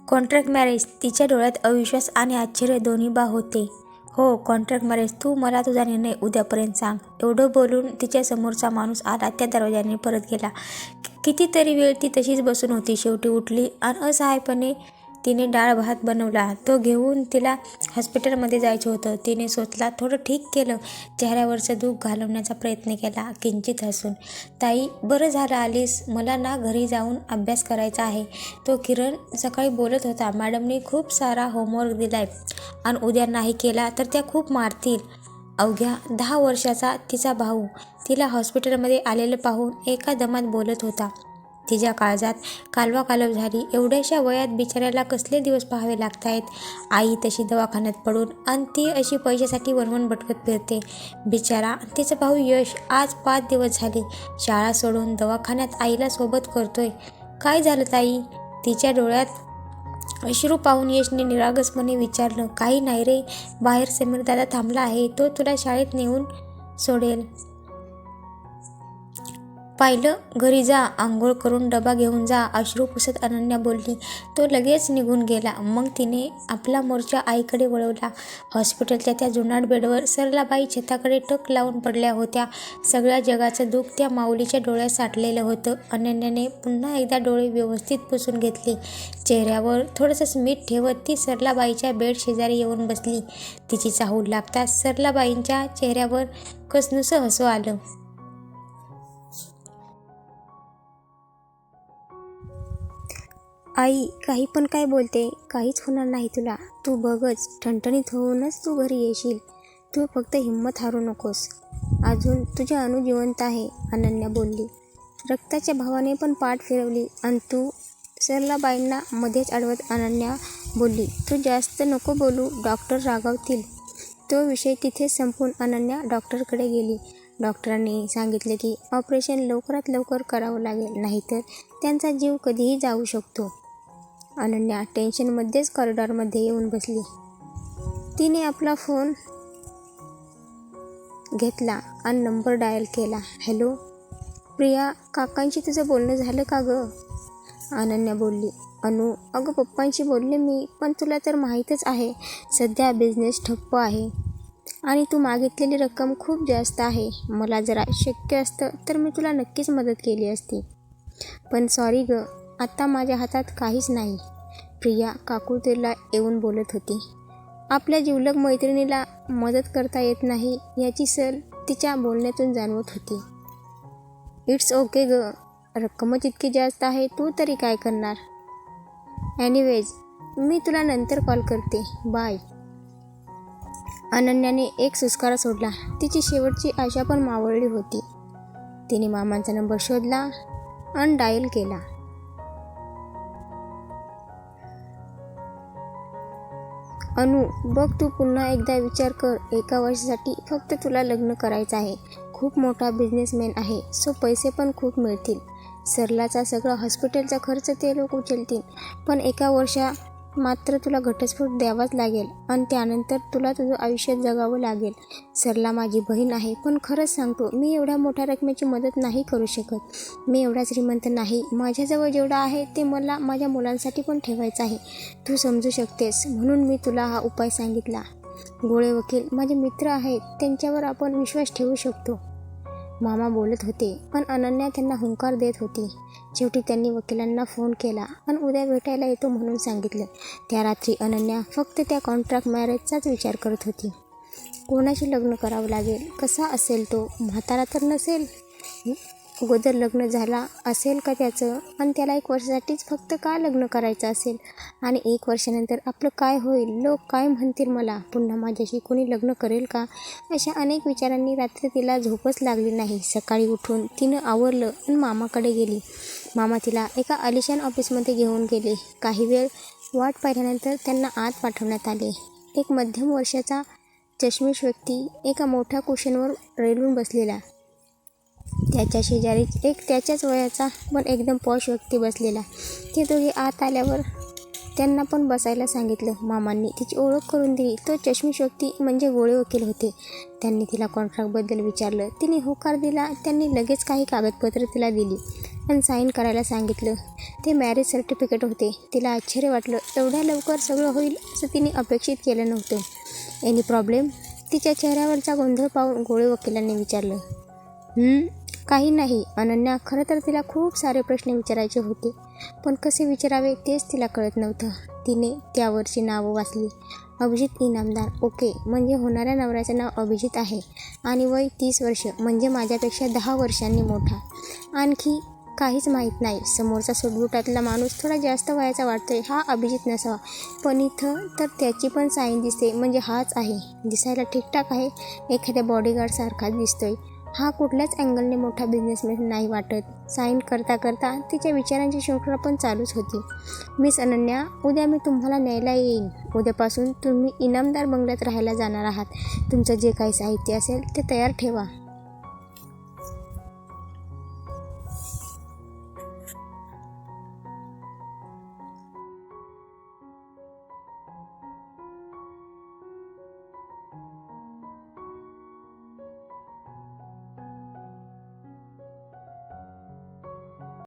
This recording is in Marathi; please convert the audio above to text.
Contract marriage? तिच्या डोळ्यात अविश्वास आणि आश्चर्य दोन्ही होते. हो, कॉन्ट्रॅक्ट मॅरेज. तू मला तुझा निर्णय उद्यापर्यंत सांग. एवढं बोलून तिच्या समोरचा माणूस आला त्या दरवाजाने परत गेला. कितीतरी वेळ ती तशीच बसून होती. शेवटी उठली आणि असहायपणे तिने डाळ भात बनवला. तो घेऊन तिला हॉस्पिटलमध्ये जायचं होतं. तिने स्वतःला थोडं ठीक केलं. चेहऱ्यावरचं दुःख घालवण्याचा प्रयत्न केला, किंचित हसून. ताई, बरं झालं आलीस. मला ना घरी जाऊन अभ्यास करायचा आहे. तो किरण सकाळी बोलत होता. मॅडमने खूप सारा होमवर्क दिलाय आणि उद्या नाही केला तर त्या खूप मारतील. अवघ्या 10 वर्षाचा तिचा भाऊ तिला हॉस्पिटलमध्ये आलेलं पाहून एका दमात बोलत होता. तिच्या काळजात कालवाकालव झाली. एवढ्याशा वयात बिचाऱ्याला कसले दिवस पाहावे लागतायत. आई तशी दवाखान्यात पडून आणि ती अशी पैशासाठी वणवण भटकत फिरते. बिचारा तिचा भाऊ यश आज 5 दिवस झाले शाळा सोडून दवाखान्यात आईला सोबत करतोय. काय झालं ताई? तिच्या डोळ्यात अश्रू पाहून यशने निरागसपणे विचारलं. काही नाही रे, बाहेर समीर दादा थांबला आहे. तो तुला शाळेत नेऊन सोडेल. पाहिलं, घरी जा, आंघोळ करून डबा घेऊन जा, अश्रू पुसत अनन्या बोलली. तो लगेच निघून गेला. मग तिने आपला मोर्चा आईकडे वळवला. हॉस्पिटलच्या त्या जुनाट बेडवर सरलाबाई छताकडे टक लावून पडल्या होत्या. सगळ्या जगाचं दुःख त्या माऊलीच्या डोळ्यात साठलेलं होतं. अनन्याने पुन्हा एकदा डोळे व्यवस्थित पुसून घेतले. चेहऱ्यावर थोडंसं मीठ ठेवत ती सरलाबाईच्या बेड शेजारी येऊन बसली. तिची चाहूल लागताच सरलाबाईंच्या चेहऱ्यावर कसनुसं हसू आलं. आई, काही पण काय बोलते? काहीच होणार नाही तुला. तू बघच, ठणठणीत होऊनच तू घरी येशील. तू फक्त हिंमत हारू नकोस. अजून तुझे अनु जिवंत आहे, अनन्या बोलली. रक्ताच्या भावाने पण पाठ फिरवली आणि तू? सरलाबाईंना मध्येच अडवत अनन्या बोलली. तू जास्त नको बोलू, डॉक्टर रागावतील. तो विषय तिथेच संपून अनन्या डॉक्टरकडे गेली. डॉक्टरांनी सांगितले की ऑपरेशन लवकरात लवकर करावं लागेल, नाहीतर त्यांचा जीव कधीही जाऊ शकतो. अनन्या टेन्शनमध्येच कॉरिडॉरमध्ये येऊन बसली. तिने आपला फोन घेतला आणि नंबर डायल केला. हॅलो प्रिया, काकांशी तुझं बोलणं झालं का गं? अनन्या बोलली. अनु, अगं पप्पांशी बोलले मी, पण तुला तर माहीतच आहे सध्या बिझनेस ठप्प आहे आणि तू मागितलेली रक्कम खूप जास्त आहे. मला जरा शक्य असतं तर मी तुला नक्कीच मदत केली असती, पण सॉरी गं, आत्ता माझ्या हातात काहीच नाही. प्रिया काकुळतीला येऊन बोलत होती. आपल्या जिवलग मैत्रिणीला मदत करता येत नाही याची सल तिच्या बोलण्यातून जाणवत होती. इट्स ओके गं, रक्कमच इतकी जास्त आहे, तू तरी काय करणार? एनिवेज, मी तुला नंतर कॉल करते, बाय. अनन्याने एक सुस्कारा सोडला. तिची शेवटची आशा पण मावळली होती. तिने मामांचा नंबर शोधला आणि डायल केला. अनु, बघ, तू पुन्हा एकदा विचार कर. 1 वर्षासाठी फक्त तुला लग्न करायचं आहे. खूप मोठा बिझनेसमॅन आहे, सो पैसे पण खूप मिळतील. सरलाचा सगळा हॉस्पिटलचा खर्च ते लोक उचलतील, पण 1 वर्षा मात्र तुला घटस्फोट द्यावाच लागेल आणि त्यानंतर तुला तुझं आयुष्य जगावं लागेल. सरला माझी बहीण आहे, पण खरंच सांगतो, मी एवढ्या मोठ्या रकमेची मदत नाही करू शकत. मी एवढा श्रीमंत नाही. माझ्याजवळ जेवढं आहे ते मला माझ्या मुलांसाठी पण ठेवायचं आहे. तू समजू शकतेस म्हणून मी तुला हा उपाय सांगितला. गोळे वकील माझे मित्र आहेत, त्यांच्यावर आपण विश्वास ठेवू शकतो. मामा बोलत होते, पण अनन्या त्यांना हुंकार देत होती. शेवटी त्यांनी वकिलांना फोन केला आणि उद्या भेटायला येतो म्हणून सांगितलं. त्या रात्री अनन्या फक्त त्या कॉन्ट्रॅक्ट मॅरेजचाच विचार करत होती. कोणाशी लग्न करावं लागेल? कसा असेल तो? म्हातारा तर नसेल? अगोदर लग्न झाला असेल का त्याचं? आणि त्याला 1 वर्षासाठीच फक्त का लग्न करायचं असेल? आणि 1 वर्षानंतर आपलं काय होईल? लोक काय म्हणतील मला? पुन्हा माझ्याशी कोणी लग्न करेल का? अशा अनेक विचारांनी रात्री तिला झोपच लागली नाही. सकाळी उठून तिनं आवरलं आणि मामाकडे गेली. मामा तिला एका आलिशान ऑफिसमध्ये घेऊन गेले. काही वेळ वाट पाहिल्यानंतर त्यांना आत पाठवण्यात आले. एक मध्यम वर्षाचा चष्मीश व्यक्ती एका मोठ्या कुशनवर रेलून बसलेला. त्याच्या शेजारीच एक त्याच्याच वयाचा पण एकदम पॉश व्यक्ती बसलेला. ते दोघे आत आल्यावर त्यांना पण बसायला सांगितलं. मामांनी तिची ओळख करून दिली. तो चष्मीश व्यक्ती म्हणजे गोळे वकील होते. त्यांनी तिला कॉन्ट्रॅक्टबद्दल विचारलं. तिने होकार दिला. त्यांनी लगेच काही कागदपत्र तिला दिली आणि साईन करायला सांगितलं. ते मॅरेज सर्टिफिकेट होते. तिला आश्चर्य वाटलं. एवढ्या लवकर सगळं होईल असं तिने अपेक्षित केलं नव्हतं. Any problem? तिच्या चेहऱ्यावरचा गोंधळ पाहून गोळे वकिलांनी विचारलं. काही नाही. अनन्या, खरं तर तिला खूप सारे प्रश्न विचारायचे होते, पण कसे विचारावे तेच तिला कळत नव्हतं. तिने त्यावरची नावं वाचली. अभिजित इनामदार. ओके, म्हणजे होणाऱ्या नवऱ्याचं नाव अभिजित आहे आणि वय 30 वर्ष, म्हणजे माझ्यापेक्षा 10 वर्षांनी मोठा. आणखी काहीच माहीत नाही. समोरचा सुटबुटातला माणूस थोडा जास्त वयाचा वाटतोय. हा अभिजित नसावा, पण इथं तर त्याची पण साईन दिसते, म्हणजे हाच आहे. दिसायला ठीकठाक आहे. एखाद्या बॉडीगार्डसारखाच दिसतोय. हा कुठल्याच अँगलने मोठा बिझनेसमॅन नाही वाटत. साईन करता करता तिच्या विचारांची शृंखला पण चालूच होती. मिस अनन्या, उद्या मी तुम्हाला न्यायला येईन. उद्यापासून तुम्ही इनामदार बंगल्यात राहायला जाणार आहात. तुमचं जे काही साहित्य असेल ते तयार ठेवा.